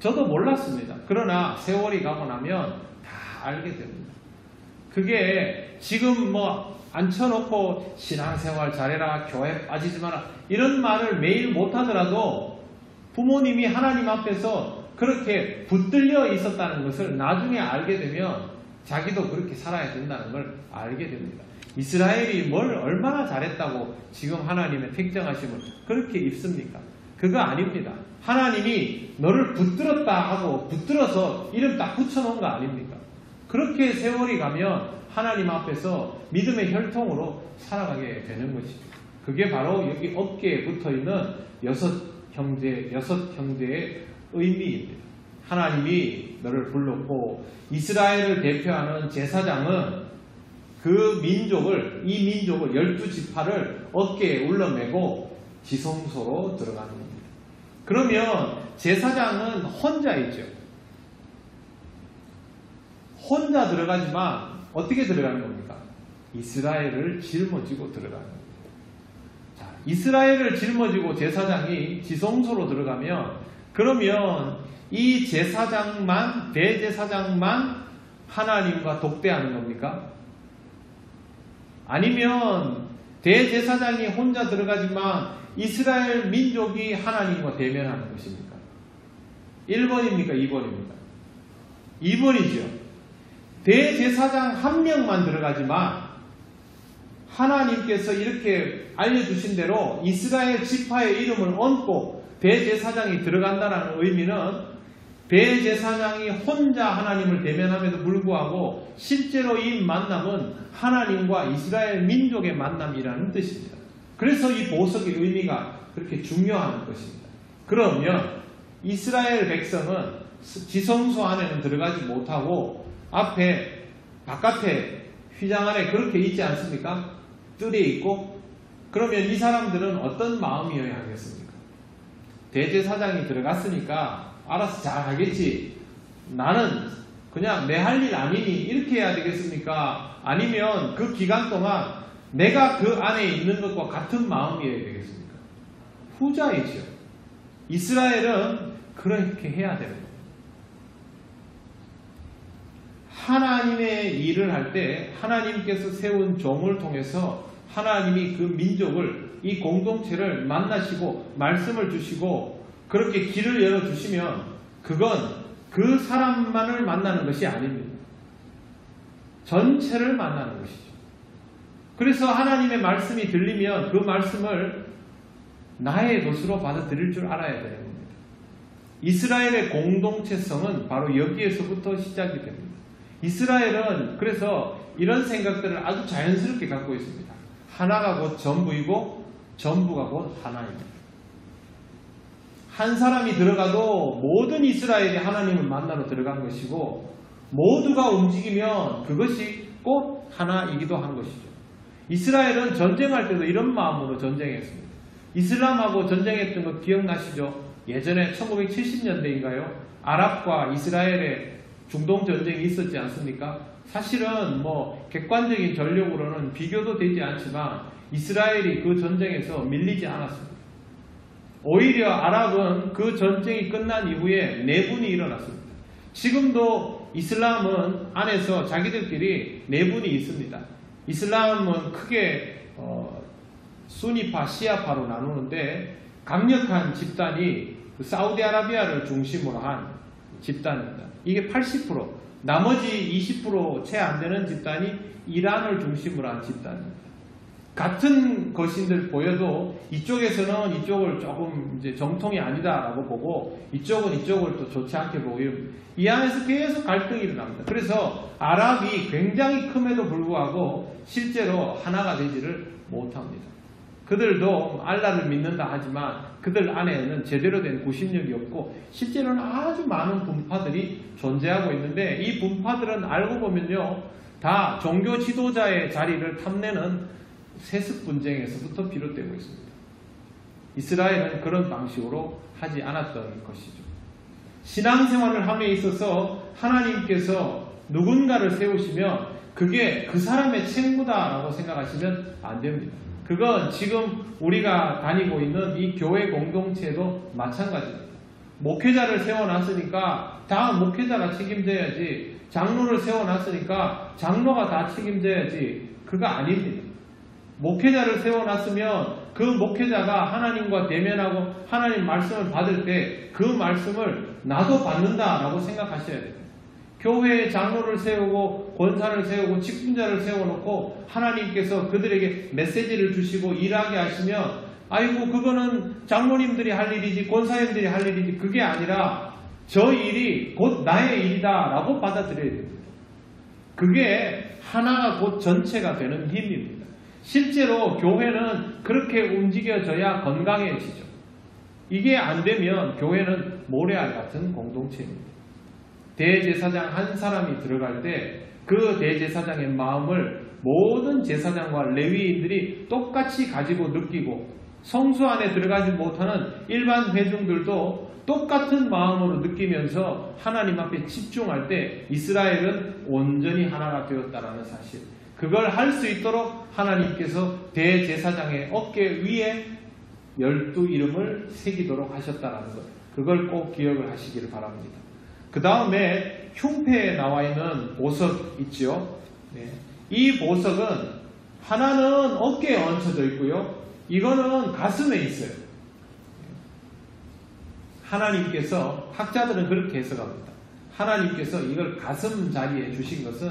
저도 몰랐습니다. 그러나 세월이 가고 나면 다 알게 됩니다. 그게 지금 뭐 앉혀놓고 신앙생활 잘해라, 교회 빠지지 마라 이런 말을 매일 못하더라도 부모님이 하나님 앞에서 그렇게 붙들려 있었다는 것을 나중에 알게 되면 자기도 그렇게 살아야 된다는 걸 알게 됩니다. 이스라엘이 뭘 얼마나 잘했다고 지금 하나님의 택정하심을 그렇게 입습니까? 그거 아닙니다. 하나님이 너를 붙들었다 하고 붙들어서 이름 딱 붙여놓은 거 아닙니까? 그렇게 세월이 가면 하나님 앞에서 믿음의 혈통으로 살아가게 되는 것입니다. 그게 바로 여기 어깨에 붙어있는 6형제의 의미입니다. 하나님이 너를 불렀고 이스라엘을 대표하는 제사장은 그 민족을, 이 민족을 12지파를 어깨에 울러매고 지성소로 들어가는 겁니다. 그러면 제사장은 혼자 있죠. 혼자 들어가지만 어떻게 들어가는 겁니까? 이스라엘을 짊어지고 들어가는 겁니다. 자, 이스라엘을 짊어지고 제사장이 지성소로 들어가면 그러면 이 제사장만, 대제사장만 하나님과 독대하는 겁니까? 아니면 대제사장이 혼자 들어가지만 이스라엘 민족이 하나님과 대면하는 것입니까? 1번입니까? 2번입니까? 2번이죠. 대제사장 한 명만 들어가지만 하나님께서 이렇게 알려주신 대로 이스라엘 지파의 이름을 얹고 대제사장이 들어간다는 의미는 대제사장이 혼자 하나님을 대면함에도 불구하고 실제로 이 만남은 하나님과 이스라엘 민족의 만남이라는 뜻입니다. 그래서 이 보석의 의미가 그렇게 중요한 것입니다. 그러면 이스라엘 백성은 지성소 안에는 들어가지 못하고 앞에 바깥에 휘장 안에 그렇게 있지 않습니까? 뜰에 있고. 그러면 이 사람들은 어떤 마음이어야 하겠습니까? 대제사장이 들어갔으니까 알아서 잘 하겠지. 나는 그냥 내 할 일 아니니 이렇게 해야 되겠습니까? 아니면 그 기간 동안 내가 그 안에 있는 것과 같은 마음이어야 되겠습니까? 후자이죠. 이스라엘은 그렇게 해야 되는 겁니다. 하나님의 일을 할 때 하나님께서 세운 종을 통해서 하나님이 그 민족을, 이 공동체를 만나시고 말씀을 주시고 그렇게 길을 열어주시면 그건 그 사람만을 만나는 것이 아닙니다. 전체를 만나는 것이죠. 그래서 하나님의 말씀이 들리면 그 말씀을 나의 것으로 받아들일 줄 알아야 되는 겁니다. 이스라엘의 공동체성은 바로 여기에서부터 시작이 됩니다. 이스라엘은 그래서 이런 생각들을 아주 자연스럽게 갖고 있습니다. 하나가 곧 전부이고 전부가 곧 하나입니다. 한 사람이 들어가도 모든 이스라엘이 하나님을 만나러 들어간 것이고 모두가 움직이면 그것이 곧 하나이기도 한 것이죠. 이스라엘은 전쟁할 때도 이런 마음으로 전쟁했습니다. 이슬람하고 전쟁했던 거 기억나시죠? 예전에 1970년대인가요? 아랍과 이스라엘의 중동 전쟁이 있었지 않습니까? 사실은 객관적인 전력으로는 비교도 되지 않지만 이스라엘이 그 전쟁에서 밀리지 않았습니다. 오히려 아랍은 그 전쟁이 끝난 이후에 내분이 일어났습니다. 지금도 이슬람은 안에서 자기들끼리 내분이 있습니다. 이슬람은 크게 수니파, 시아파로 나누는데 강력한 집단이 사우디아라비아를 중심으로 한 집단입니다. 이게 80%, 나머지 20% 채 안 되는 집단이 이란을 중심으로 한 집단입니다. 같은 것인들 보여도 이쪽에서는 이쪽을 조금 이제 정통이 아니다라고 보고 이쪽은 이쪽을 또 좋지 않게 보고 이 안에서 계속 갈등이 일어납니다. 그래서 아랍이 굉장히 큼에도 불구하고 실제로 하나가 되지를 못합니다. 그들도 알라를 믿는다 하지만 그들 안에는 제대로 된 구심력이 없고 실제로는 아주 많은 분파들이 존재하고 있는데 이 분파들은 알고 보면요 다 종교 지도자의 자리를 탐내는 세습 분쟁에서부터 비롯되고 있습니다. 이스라엘은 그런 방식으로 하지 않았던 것이죠. 신앙생활을 함에 있어서 하나님께서 누군가를 세우시면 그게 그 사람의 책무다라고 생각하시면 안 됩니다. 그건 지금 우리가 다니고 있는 이 교회 공동체도 마찬가지입니다. 목회자를 세워놨으니까 다 목회자가 책임져야지, 장로를 세워놨으니까 장로가 다 책임져야지, 그거 아닙니다. 목회자를 세워놨으면 그 목회자가 하나님과 대면하고 하나님 말씀을 받을 때 그 말씀을 나도 받는다라고 생각하셔야 됩니다. 교회에 장로를 세우고 권사를 세우고 직분자를 세워놓고 하나님께서 그들에게 메시지를 주시고 일하게 하시면 아이고 그거는 장로님들이 할 일이지 권사님들이 할 일이지 그게 아니라 저 일이 곧 나의 일이다 라고 받아들여야 됩니다. 그게 하나가 곧 전체가 되는 힘입니다. 실제로 교회는 그렇게 움직여져야 건강해지죠. 이게 안 되면 교회는 모래알 같은 공동체입니다. 대제사장 한 사람이 들어갈 때 그 대제사장의 마음을 모든 제사장과 레위인들이 똑같이 가지고 느끼고 성수 안에 들어가지 못하는 일반 회중들도 똑같은 마음으로 느끼면서 하나님 앞에 집중할 때 이스라엘은 온전히 하나가 되었다는 사실, 그걸 할 수 있도록 하나님께서 대제사장의 어깨 위에 12 이름을 새기도록 하셨다는 것, 그걸 꼭 기억을 하시기를 바랍니다. 그 다음에 흉패에 나와 있는 보석 있죠. 네. 이 보석은 하나는 어깨에 얹혀져 있고요. 이거는 가슴에 있어요. 하나님께서, 학자들은 그렇게 해석합니다. 하나님께서 이걸 가슴 자리에 주신 것은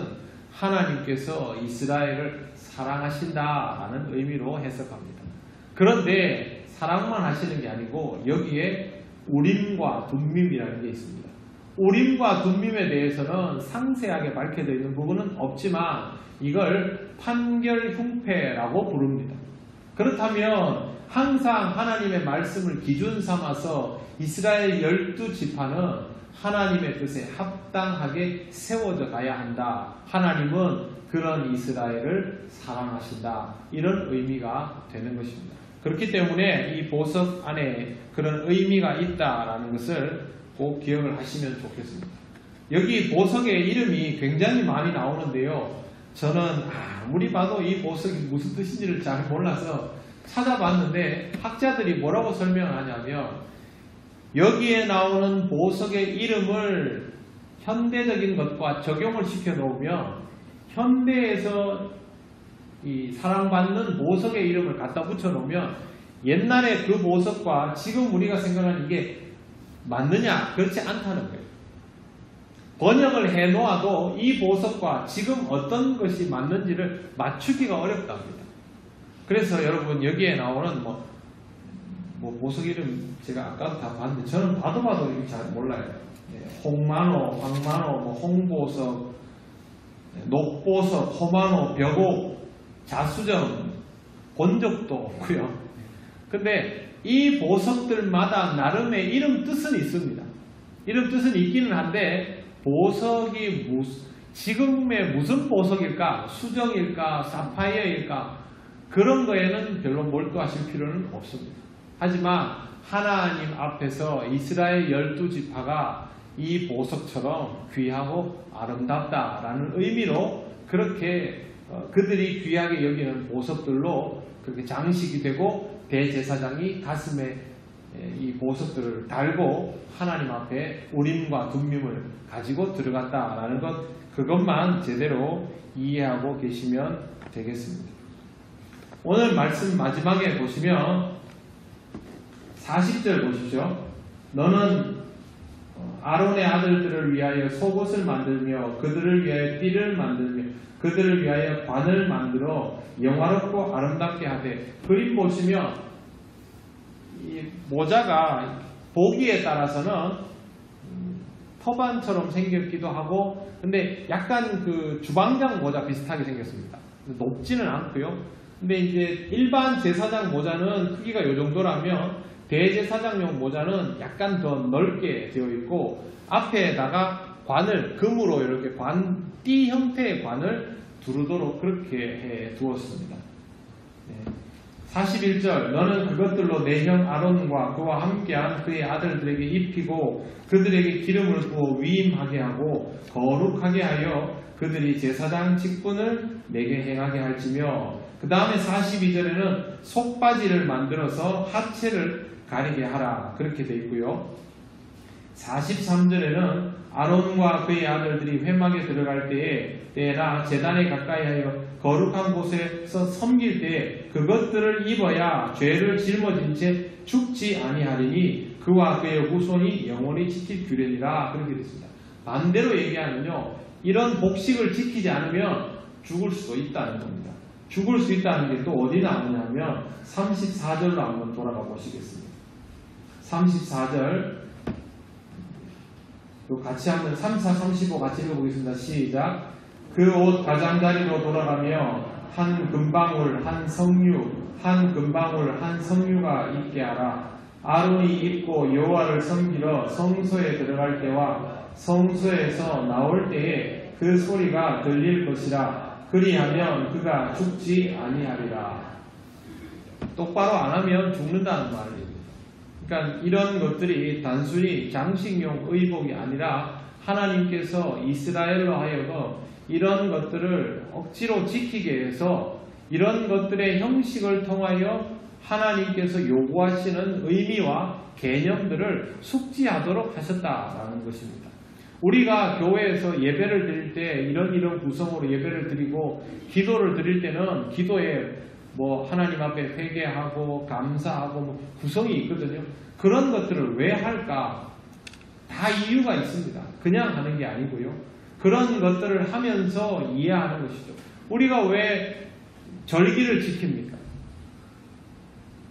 하나님께서 이스라엘을 사랑하신다라는 의미로 해석합니다. 그런데 사랑만 하시는 게 아니고 여기에 우림과 둠밈이라는 게 있습니다. 우림과 둠밈에 대해서는 상세하게 밝혀져 있는 부분은 없지만 이걸 판결 흉패라고 부릅니다. 그렇다면 항상 하나님의 말씀을 기준 삼아서 이스라엘 12지파는 하나님의 뜻에 합당하게 세워져 가야 한다. 하나님은 그런 이스라엘을 사랑하신다. 이런 의미가 되는 것입니다. 그렇기 때문에 이 보석 안에 그런 의미가 있다라는 것을 꼭 기억을 하시면 좋겠습니다. 여기 보석의 이름이 굉장히 많이 나오는데요. 저는 아무리 봐도 이 보석이 무슨 뜻인지를 잘 몰라서 찾아봤는데 학자들이 뭐라고 설명하냐면 여기에 나오는 보석의 이름을 현대적인 것과 적용을 시켜 놓으면 현대에서 이 사랑받는 보석의 이름을 갖다 붙여 놓으면 옛날에 그 보석과 지금 우리가 생각하는 이게 맞느냐? 그렇지 않다는 거예요. 번역을 해 놓아도 이 보석과 지금 어떤 것이 맞는지를 맞추기가 어렵답니다. 그래서 여러분 여기에 나오는 뭐 보석 이름 제가 아까도 다 봤는데 저는 봐도 이게 잘 몰라요. 홍만호, 황만호, 홍보석, 녹보석, 호만호, 벽옥, 자수정 본 적도 없고요. 근데 이 보석들마다 나름의 이름 뜻은 있습니다. 이름 뜻은 있기는 한데 보석이 지금의 무슨 보석일까? 수정일까? 사파이어일까? 그런 거에는 별로 몰두하실 필요는 없습니다. 하지만 하나님 앞에서 이스라엘 12지파가 이 보석처럼 귀하고 아름답다라는 의미로 그렇게 그들이 귀하게 여기는 보석들로 그렇게 장식이 되고 대제사장이 가슴에 이 보석들을 달고 하나님 앞에 우림과 둠밈을 가지고 들어갔다라는 것, 그것만 제대로 이해하고 계시면 되겠습니다. 오늘 말씀 마지막에 보시면 40절 보십시오. 너는 아론의 아들들을 위하여 속옷을 만들며 그들을 위하여 띠를 만들며 그들을 위하여 관을 만들어 영화롭고 아름답게 하되, 그림 보시면 이 모자가 보기에 따라서는 터반처럼 생겼기도 하고, 근데 약간 그 주방장 모자 비슷하게 생겼습니다. 높지는 않고요. 근데 이제 일반 제사장 모자는 크기가 이 정도라면 대제사장용 모자는 약간 더 넓게 되어 있고 앞에다가 관을 금으로 이렇게 띠 형태의 관을 두르도록 그렇게 해 두었습니다. 41절 너는 그것들로 내 형 아론과 그와 함께한 그의 아들들에게 입히고 그들에게 기름을 부어 위임하게 하고 거룩하게 하여 그들이 제사장 직분을 내게 행하게 할지며, 그 다음에 42절에는 속바지를 만들어서 하체를 가리게 하라 그렇게 되어 있고요. 43절에는 아론과 그의 아들들이 회막에 들어갈 때에나 제단에 가까이 하여 거룩한 곳에서 섬길 때에 그것들을 입어야 죄를 짊어진 채 죽지 아니하리니 그와 그의 후손이 영원히 지킬 규례니라 그렇게 되었습니다. 반대로 얘기하면요, 이런 복식을 지키지 않으면 죽을 수도 있다는 겁니다. 죽을 수 있다는 게 또 어디 나오냐면 34절로 한번 돌아가 보시겠습니다. 34절 같이 한번 34, 35 같이 읽어보겠습니다. 시작. 그 옷 가장자리로 돌아가며 한 금방울 한 성류 한 금방울 한 성류가 있게 하라. 아론이 입고 여호와를 섬기러 성소에 들어갈 때와 성소에서 나올 때에 그 소리가 들릴 것이라. 그리하면 그가 죽지 아니하리라. 똑바로 안 하면 죽는다는 말입니다. 그러니까 이런 것들이 단순히 장식용 의복이 아니라 하나님께서 이스라엘로 하여금 이런 것들을 억지로 지키게 해서 이런 것들의 형식을 통하여 하나님께서 요구하시는 의미와 개념들을 숙지하도록 하셨다라는 것입니다. 우리가 교회에서 예배를 드릴 때 이런 구성으로 예배를 드리고 기도를 드릴 때는 기도에 하나님 앞에 회개하고 감사하고 구성이 있거든요. 그런 것들을 왜 할까? 다 이유가 있습니다. 그냥 하는 게 아니고요. 그런 것들을 하면서 이해하는 것이죠. 우리가 왜 절기를 지킵니까?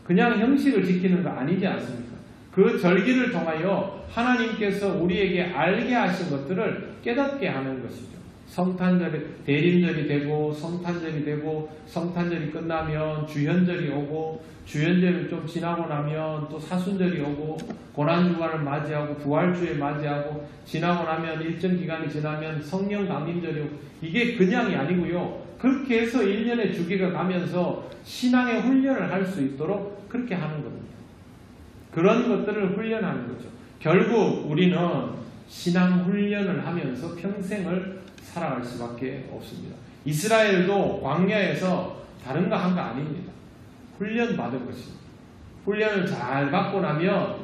그냥 형식을 지키는 거 아니지 않습니까? 그 절기를 통하여 하나님께서 우리에게 알게 하신 것들을 깨닫게 하는 것이죠. 성탄절이 대림절이 되고 성탄절이 되고 성탄절이 끝나면 주현절이 오고 주현절을 좀 지나고 나면 또 사순절이 오고 고난주간을 맞이하고 부활주에 맞이하고 지나고 나면 일정 기간이 지나면 성령 강림절이 오고 이게 그냥이 아니고요. 그렇게 해서 1년의 주기가 가면서 신앙의 훈련을 할 수 있도록 그렇게 하는 겁니다. 그런 것들을 훈련하는 거죠. 결국 우리는 신앙 훈련을 하면서 평생을 살아갈 수밖에 없습니다. 이스라엘도 광야에서 다른 거 한 거 아닙니다. 훈련 받은 것입니다. 훈련을 잘 받고 나면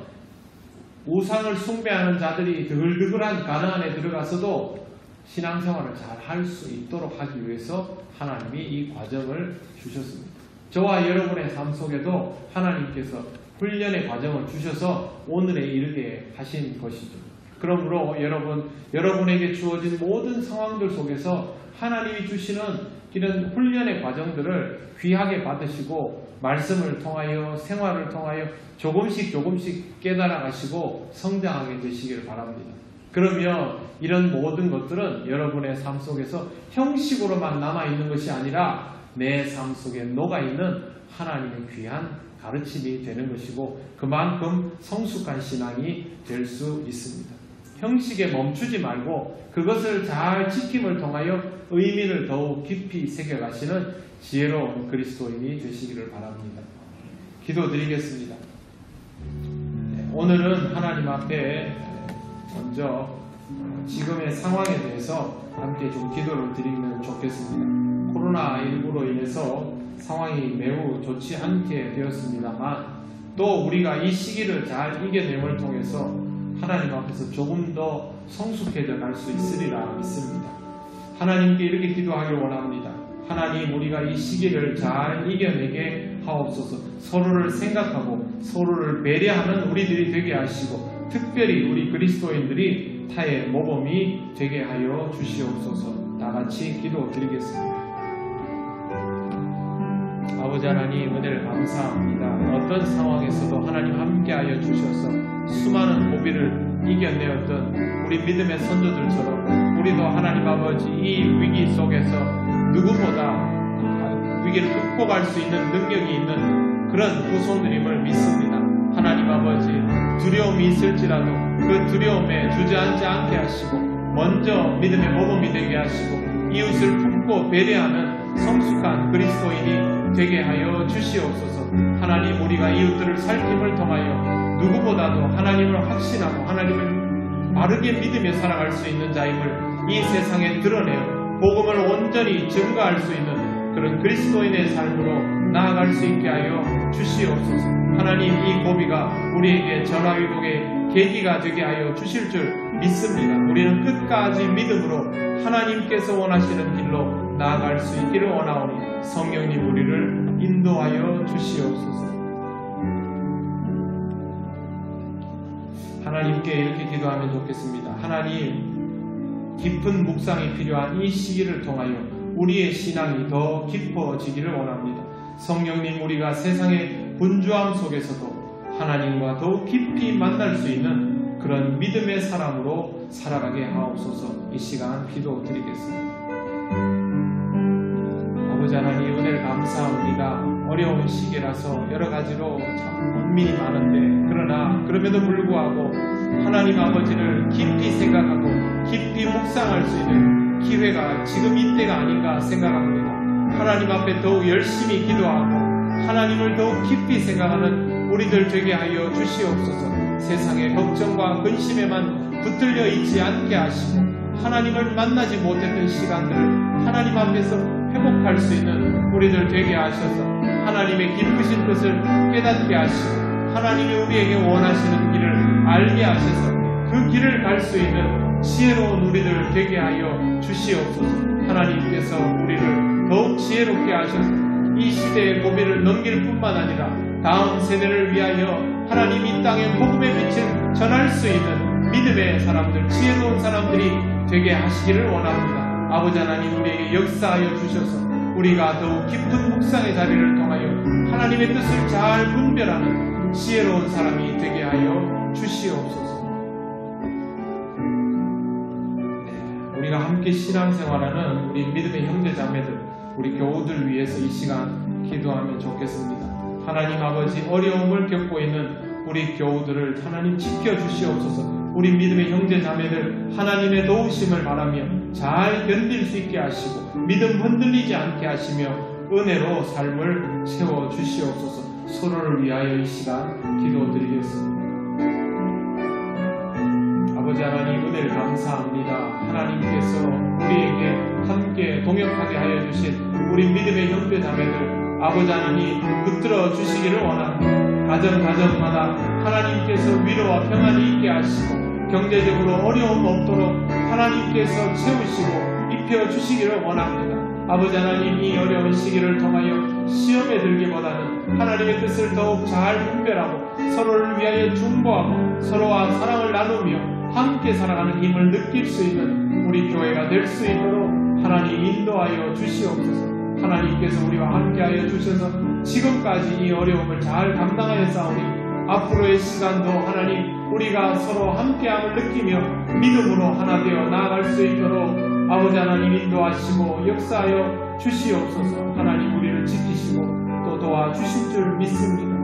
우상을 숭배하는 자들이 드글드글한 가나안에 들어가서도 신앙생활을 잘 할 수 있도록 하기 위해서 하나님이 이 과정을 주셨습니다. 저와 여러분의 삶 속에도 하나님께서 훈련의 과정을 주셔서 오늘에 이르게 하신 것이죠. 그러므로 여러분에게 주어진 모든 상황들 속에서 하나님이 주시는 이런 훈련의 과정들을 귀하게 받으시고 말씀을 통하여 생활을 통하여 조금씩 깨달아 가시고 성장하게 되시기를 바랍니다. 그러면 이런 모든 것들은 여러분의 삶 속에서 형식으로만 남아있는 것이 아니라 내 삶 속에 녹아있는 하나님의 귀한 가르침이 되는 것이고 그만큼 성숙한 신앙이 될 수 있습니다. 형식에 멈추지 말고 그것을 잘 지킴을 통하여 의미를 더욱 깊이 새겨가시는 지혜로운 그리스도인이 되시기를 바랍니다. 기도드리겠습니다. 오늘은 하나님 앞에 먼저 지금의 상황에 대해서 함께 좀 기도를 드리면 좋겠습니다. 코로나19로 인해서 상황이 매우 좋지 않게 되었습니다만 또 우리가 이 시기를 잘 이겨냄을 통해서 하나님 앞에서 조금 더 성숙해져 갈 수 있으리라 믿습니다. 하나님께 이렇게 기도하길 원합니다. 하나님, 우리가 이 시기를 잘 이겨내게 하옵소서. 서로를 생각하고 서로를 배려하는 우리들이 되게 하시고 특별히 우리 그리스도인들이 타의 모범이 되게 하여 주시옵소서. 다같이 기도드리겠습니다. 아버지 하나님, 은혜를 감사합니다. 어떤 상황에서도 하나님 함께하여 주셔서 수많은 고비를 이겨내었던 우리 믿음의 선조들처럼 우리도 하나님 아버지 이 위기 속에서 누구보다 위기를 극복할 수 있는 능력이 있는 그런 후손들임을 믿습니다. 하나님 아버지, 두려움이 있을지라도 그 두려움에 주저앉지 않게 하시고 먼저 믿음의 모범이 되게 하시고 이웃을 품고 배려하는 성숙한 그리스도인이 되게 하여 주시옵소서. 하나님, 우리가 이웃들을 살핌을 통하여 누구보다도 하나님을 확신하고 하나님을 바르게 믿으며 살아갈 수 있는 자임을 이 세상에 드러내어 복음을 온전히 증거할 수 있는 그런 그리스도인의 삶으로 나아갈 수 있게 하여 주시옵소서. 하나님, 이 고비가 우리에게 전화위복의 계기가 되게 하여 주실 줄 믿습니다. 우리는 끝까지 믿음으로 하나님께서 원하시는 길로 나아갈 수 있기를 원하오니 성령님 우리를 인도하여 주시옵소서. 하나님께 이렇게 기도하면 좋겠습니다. 하나님, 깊은 묵상이 필요한 이 시기를 통하여 우리의 신앙이 더 깊어지기를 원합니다. 성령님, 우리가 세상의 분주함 속에서도 하나님과 더욱 깊이 만날 수 있는 그런 믿음의 사람으로 살아가게 하옵소서. 이 시간 기도드리겠습니다. 아버지 하나님, 은혜를 감사합니다. 어려운 시기라서 여러 가지로 참 고민이 많은데 그럼에도 불구하고 하나님 아버지를 깊이 생각하고 깊이 묵상할 수 있는 기회가 지금 이때가 아닌가 생각합니다. 하나님 앞에 더욱 열심히 기도하고 하나님을 더욱 깊이 생각하는 우리들 되게 하여 주시옵소서. 세상의 걱정과 근심에만 붙들려 있지 않게 하시고 하나님을 만나지 못했던 시간들을 하나님 앞에서 회복할 수 있는 우리들 되게 하셔서 하나님의 기쁘신 뜻을 깨닫게 하시고 하나님이 우리에게 원하시는 길을 알게 하셔서 그 길을 갈 수 있는 지혜로운 우리들 되게 하여 주시옵소서. 하나님께서 우리를 더욱 지혜롭게 하셔서 이 시대의 고비를 넘길 뿐만 아니라 다음 세대를 위하여 하나님 이 땅에 복음의 빛을 전할 수 있는 믿음의 사람들, 지혜로운 사람들이 되게 하시기를 원합니다. 아버지 하나님, 우리에게 역사하여 주셔서 우리가 더욱 깊은 묵상의 자리를 통하여 하나님의 뜻을 잘 분별하는 지혜로운 사람이 되게 하여 주시옵소서. 우리가 함께 신앙생활하는 우리 믿음의 형제자매들, 우리 교우들 위해서 이 시간 기도하면 좋겠습니다. 하나님 아버지, 어려움을 겪고 있는 우리 교우들을 하나님 지켜주시옵소서. 우리 믿음의 형제자매들 하나님의 도우심을 바라며 잘 견딜 수 있게 하시고 믿음 흔들리지 않게 하시며 은혜로 삶을 채워주시옵소서. 서로를 위하여 이 시간 기도드리겠습니다. 아버지 하나님, 은혜를 감사합니다. 하나님께서 우리에게 함께 동역하게 하여 주신 우리 믿음의 형제자매들 아버지 하나님 붙들어 주시기를 원합니다. 가정마다 하나님께서 위로와 평안이 있게 하시고 경제적으로 어려움 없도록 하나님께서 채우시고 입혀주시기를 원합니다. 아버지 하나님, 이 어려운 시기를 통하여 시험에 들기보다는 하나님의 뜻을 더욱 잘 분별하고 서로를 위하여 중보하고 서로와 사랑을 나누며 함께 살아가는 힘을 느낄 수 있는 우리 교회가 될 수 있도록 하나님 인도하여 주시옵소서. 하나님께서 우리와 함께하여 주셔서 지금까지 이 어려움을 잘 감당하여 싸우니 앞으로의 시간도 하나님 우리가 서로 함께함을 느끼며 믿음으로 하나 되어 나아갈 수 있도록 아버지 하나님 인도하시고 역사하여 주시옵소서. 하나님 우리를 지키시고 또 도와주실 줄 믿습니다.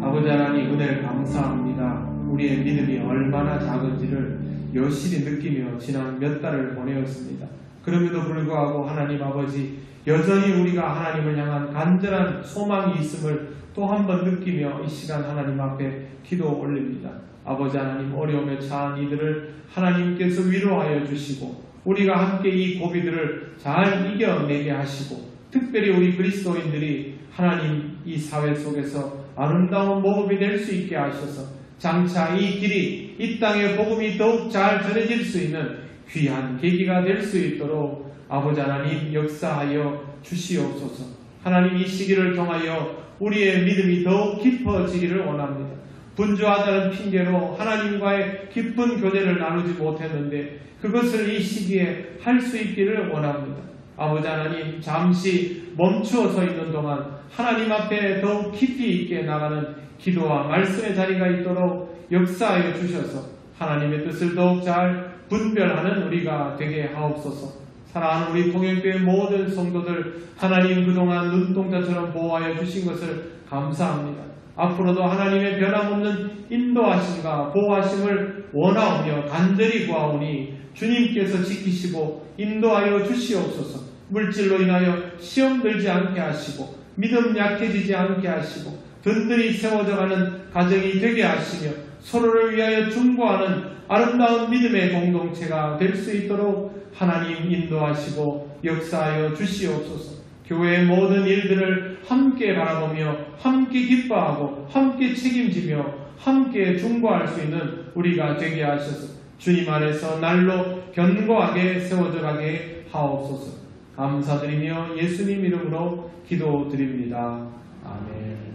아버지 하나님, 은혜를 감사합니다. 우리의 믿음이 얼마나 작은지를 여실히 느끼며 지난 몇 달을 보내었습니다. 그럼에도 불구하고 하나님 아버지, 여전히 우리가 하나님을 향한 간절한 소망이 있음을 또 한 번 느끼며 이 시간 하나님 앞에 기도 올립니다. 아버지 하나님, 어려움에 처한 이들을 하나님께서 위로하여 주시고 우리가 함께 이 고비들을 잘 이겨내게 하시고 특별히 우리 그리스도인들이 하나님 이 사회 속에서 아름다운 모범이 될 수 있게 하셔서 장차 이 길이 이 땅의 복음이 더욱 잘 전해질 수 있는 귀한 계기가 될 수 있도록 아버지 하나님 역사하여 주시옵소서. 하나님, 이 시기를 통하여 우리의 믿음이 더욱 깊어지기를 원합니다. 분주하다는 핑계로 하나님과의 깊은 교제를 나누지 못했는데 그것을 이 시기에 할 수 있기를 원합니다. 아버지 하나님, 잠시 멈추어 서 있는 동안 하나님 앞에 더욱 깊이 있게 나가는 기도와 말씀의 자리가 있도록 역사하여 주셔서 하나님의 뜻을 더욱 잘 분별하는 우리가 되게 하옵소서. 사랑하는 우리 통영교회 모든 성도들, 하나님 그동안 눈동자처럼 보호하여 주신 것을 감사합니다. 앞으로도 하나님의 변함없는 인도하심과 보호하심을 원하오며 간절히 구하오니 주님께서 지키시고 인도하여 주시옵소서. 물질로 인하여 시험 들지 않게 하시고 믿음 약해지지 않게 하시고 든든히 세워져가는 가정이 되게 하시며 서로를 위하여 중보하는 아름다운 믿음의 공동체가 될 수 있도록 하나님 인도하시고 역사하여 주시옵소서. 교회의 모든 일들을 함께 바라보며 함께 기뻐하고 함께 책임지며 함께 중보할 수 있는 우리가 되게 하셔서 주님 안에서 날로 견고하게 세워져 가게 하옵소서. 감사드리며 예수님 이름으로 기도드립니다. 아멘.